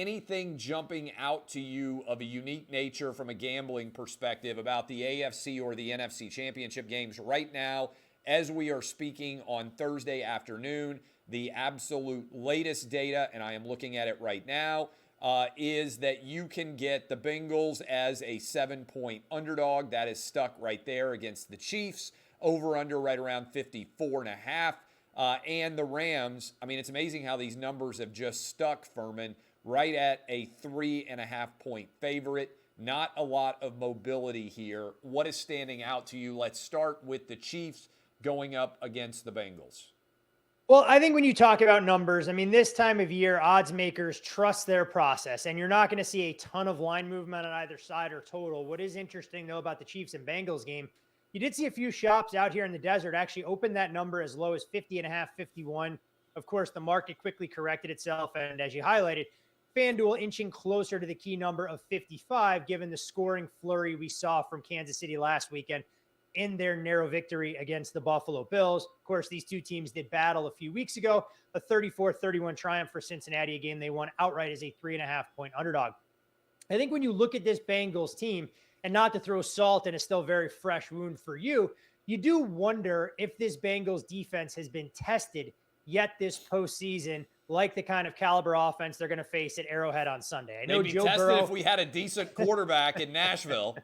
Anything jumping out to you of a unique nature from a gambling perspective about the AFC or the NFC championship games right now as we are speaking on Thursday afternoon? The absolute latest data, and I am looking at it right now, is that you can get the Bengals as a 7-point underdog. That is stuck right there against the Chiefs. Over under right around 54.5. And the Rams, I mean, it's amazing how these numbers have just stuck, Furman, right at a 3.5-point favorite. Not a lot of mobility here. What is standing out to you? Let's start with the Chiefs going up against the Bengals. Well, I think when you talk about numbers, I mean, this time of year, odds makers trust their process, and you're not going to see a ton of line movement on either side or total. What is interesting, though, about the Chiefs and Bengals game, you did see a few shops out here in the desert actually open that number as low as 50.5, 51. Of course, the market quickly corrected itself, and as you highlighted, FanDuel inching closer to the key number of 55, given the scoring flurry we saw from Kansas City last weekend in their narrow victory against the Buffalo Bills. Of course, these two teams did battle a few weeks ago, a 34-31 triumph for Cincinnati, a game they won outright as a 3.5-point underdog. I think when you look at this Bengals team, and not to throw salt in a still very fresh wound for you, you do wonder if this Bengals defense has been tested yet this postseason, like the kind of caliber offense they're going to face at Arrowhead on Sunday. I know They'd be Joe tested Burrow, if we had a decent quarterback in Nashville.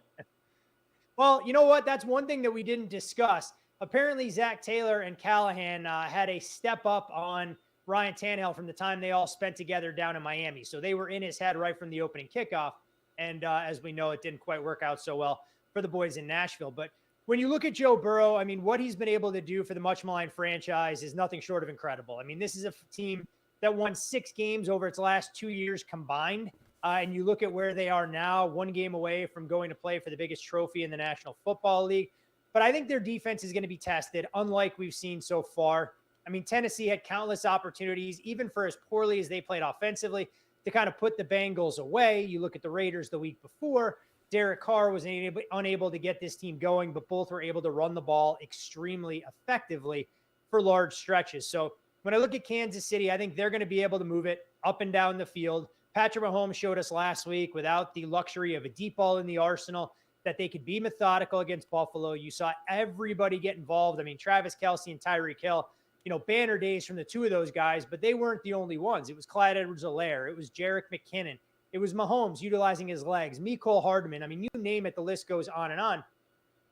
Well, you know what? That's one thing that we didn't discuss. Apparently, Zach Taylor and Callahan had a step up on Ryan Tannehill from the time they all spent together down in Miami. So they were in his head right from the opening kickoff. And as we know, it didn't quite work out so well for the boys in Nashville. But when you look at Joe Burrow, I mean, what he's been able to do for the much maligned franchise is nothing short of incredible. I mean, this is a team that won 6 games over its last 2 years combined. And you look at where they are now, 1 game away from going to play for the biggest trophy in the National Football League. But I think their defense is going to be tested, unlike we've seen so far. I mean, Tennessee had countless opportunities, even for as poorly as they played offensively, to kind of put the Bengals away. You look at the Raiders the week before. Derek Carr was unable to get this team going, but both were able to run the ball extremely effectively for large stretches. So when I look at Kansas City, I think they're going to be able to move it up and down the field. Patrick Mahomes showed us last week, without the luxury of a deep ball in the arsenal, that they could be methodical against Buffalo. You saw everybody get involved. I mean, Travis Kelce and Tyreek Hill, banner days from the two of those guys, but they weren't the only ones. It was Clyde Edwards-Helaire. It was Jerick McKinnon. It was Mahomes utilizing his legs, Mecole Hardman. I mean, you name it, the list goes on and on.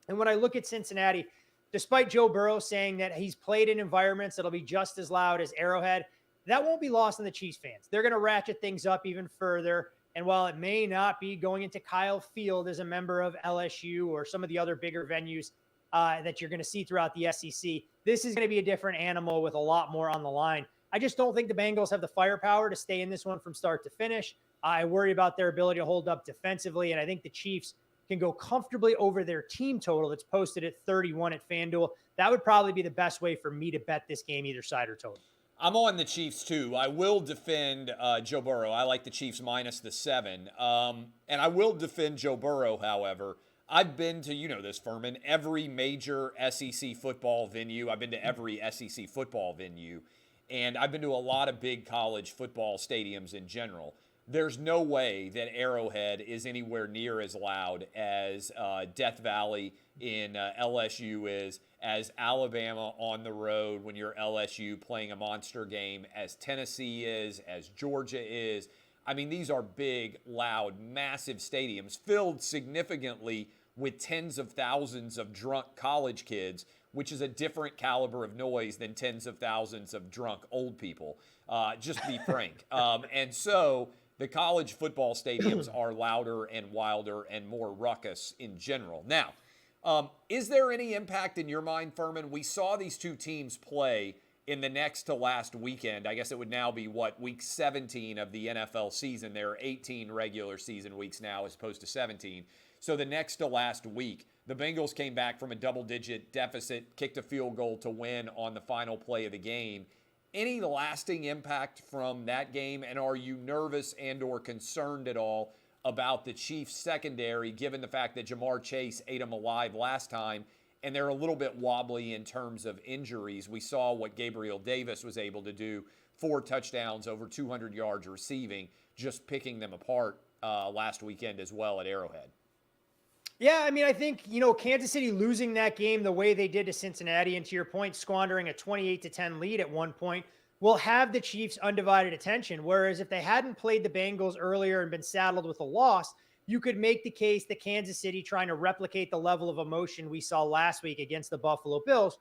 And when I look at Cincinnati, despite Joe Burrow saying that he's played in environments that'll be just as loud as Arrowhead, that won't be lost on the Chiefs fans. They're going to ratchet things up even further. And while it may not be going into Kyle Field as a member of LSU or some of the other bigger venues that you're going to see throughout the SEC, this is going to be a different animal with a lot more on the line. I just don't think the Bengals have the firepower to stay in this one from start to finish. I worry about their ability to hold up defensively, and I think the Chiefs can go comfortably over their team total that's posted at 31 at FanDuel. That would probably be the best way for me to bet this game, either side or total. I'm on the Chiefs, too. I will defend Joe Burrow. I like the Chiefs minus the 7. And I will defend Joe Burrow, however. I've been to, this, Furman, every major SEC football venue. I've been to every SEC football venue. And I've been to a lot of big college football stadiums in general. There's no way that Arrowhead is anywhere near as loud as Death Valley in LSU is, as Alabama on the road when you're LSU playing a monster game, as Tennessee is, as Georgia is. I mean, these are big, loud, massive stadiums filled significantly with tens of thousands of drunk college kids, which is a different caliber of noise than tens of thousands of drunk old people, just to be frank. And so the college football stadiums are louder and wilder and more ruckus in general. Now, is there any impact in your mind, Furman? We saw these two teams play in the next to last weekend. I guess it would now be, week 17 of the NFL season. There are 18 regular season weeks now as opposed to 17. So the next to last week, the Bengals came back from a double-digit deficit, kicked a field goal to win on the final play of the game. Any lasting impact from that game, and are you nervous and or concerned at all about the Chiefs secondary, given the fact that Jamar Chase ate them alive last time, and they're a little bit wobbly in terms of injuries? We saw what Gabriel Davis was able to do, 4 touchdowns, over 200 yards receiving. just picking them apart last weekend as well at Arrowhead. Yeah, I mean, I think, Kansas City losing that game the way they did to Cincinnati, and to your point, squandering a 28-10 lead at one point, will have the Chiefs' undivided attention. Whereas if they hadn't played the Bengals earlier and been saddled with a loss, you could make the case that Kansas City trying to replicate the level of emotion we saw last week against the Buffalo Bills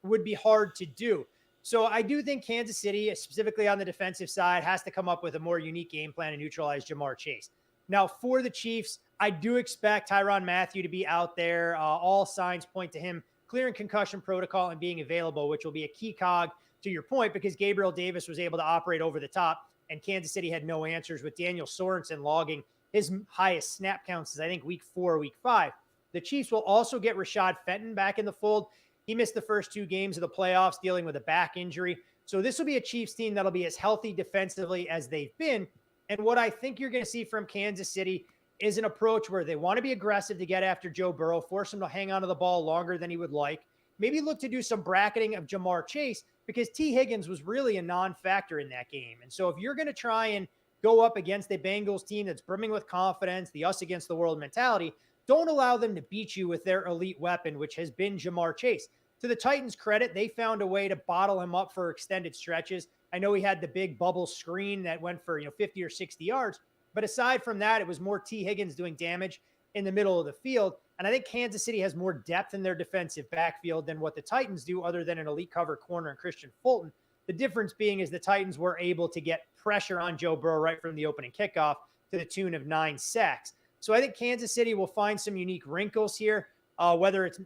would be hard to do. So I do think Kansas City, specifically on the defensive side, has to come up with a more unique game plan to neutralize Jamar Chase. Now, for the Chiefs, I do expect Tyrann Mathieu to be out there. All signs point to him clearing concussion protocol and being available, which will be a key cog to your point, because Gabriel Davis was able to operate over the top and Kansas City had no answers, with Daniel Sorensen logging his highest snap counts is, I think, week 4, week 5. The Chiefs will also get Rashad Fenton back in the fold. He missed the first 2 games of the playoffs dealing with a back injury. So this will be a Chiefs team that'll be as healthy defensively as they've been. And what I think you're going to see from Kansas City is an approach where they want to be aggressive to get after Joe Burrow, force him to hang onto the ball longer than he would like. Maybe look to do some bracketing of Jamar Chase, because T. Higgins was really a non-factor in that game. And so if you're going to try and go up against a Bengals team that's brimming with confidence, the us against the world mentality, don't allow them to beat you with their elite weapon, which has been Jamar Chase. To the Titans' credit, they found a way to bottle him up for extended stretches. I know he had the big bubble screen that went for 50 or 60 yards, but aside from that, it was more T. Higgins doing damage in the middle of the field. And I think Kansas City has more depth in their defensive backfield than what the Titans do, other than an elite cover corner and Christian Fulton. The difference being is the Titans were able to get pressure on Joe Burrow right from the opening kickoff to the tune of 9 sacks. So I think Kansas City will find some unique wrinkles here, whether it's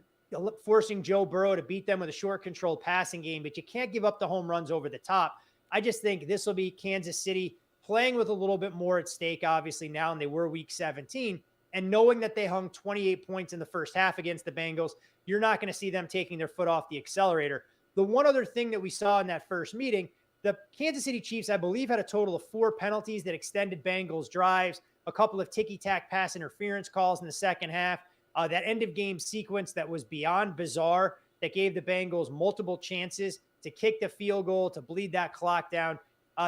forcing Joe Burrow to beat them with a short controlled passing game, but you can't give up the home runs over the top. I just think this will be Kansas City playing with a little bit more at stake, obviously, now than they were week 17. And knowing that they hung 28 points in the first half against the Bengals, you're not going to see them taking their foot off the accelerator. The one other thing that we saw in that first meeting, the Kansas City Chiefs, I believe, had a total of 4 penalties that extended Bengals drives, a couple of ticky-tack pass interference calls in the second half, that end-of-game sequence that was beyond bizarre that gave the Bengals multiple chances to kick the field goal, to bleed that clock down.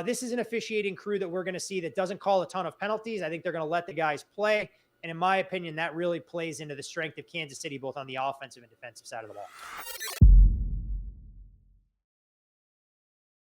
This is an officiating crew that we're going to see that doesn't call a ton of penalties. I think they're going to let the guys play. And in my opinion, that really plays into the strength of Kansas City, both on the offensive and defensive side of the ball.